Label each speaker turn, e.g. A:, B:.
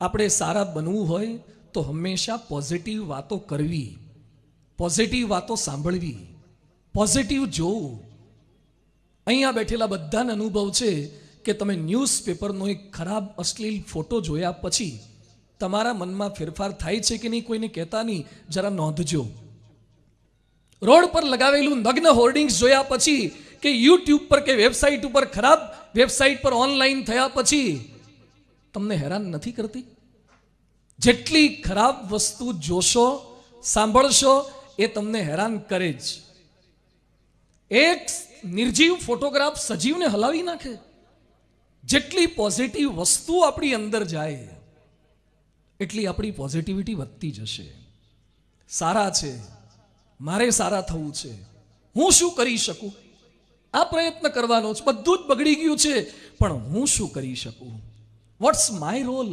A: આપણે સારા બનવું હોય તો હંમેશા પોઝિટિવ વાતો કરવી, પોઝિટિવ વાતો સાંભળવી, પોઝિટિવ જોવું. અહીંયા બેઠેલા બધાને અનુભવ છે કે તમે ન્યૂઝપેપરનો એક ખરાબ અશ્લીલ ફોટો જોયા પછી તમારા મનમાં ફેરફાર થાય છે કે નહીં કોઈને કહેતા નહીં, જરા નોંધજો. રોડ પર લગાવેલું નગ્ન હોર્ડિંગ્સ જોયા પછી કે યુટ્યુબ પર કે વેબસાઇટ ઉપર ખરાબ વેબસાઇટ પર ઓનલાઈન થયા પછી તમને હેરાન નથી કરતી? જેટલી ખરાબ વસ્તુ જોશો સાંભળશો એ તમને હેરાન કરે જ. એક નિર્જીવ ફોટોગ્રાફ સજીવને હલાવી નાખે. જેટલી પોઝિટિવ વસ્તુ આપણી અંદર જાય એટલી આપણી પોઝિટિવિટી વધતી જશે. સારા છે, મારે સારા થવું છે, હું શું કરી શકું, આ પ્રયત્ન કરવાનો છે. બધું જ બગડી ગયું છે પણ હું શું કરી શકું? What's my role?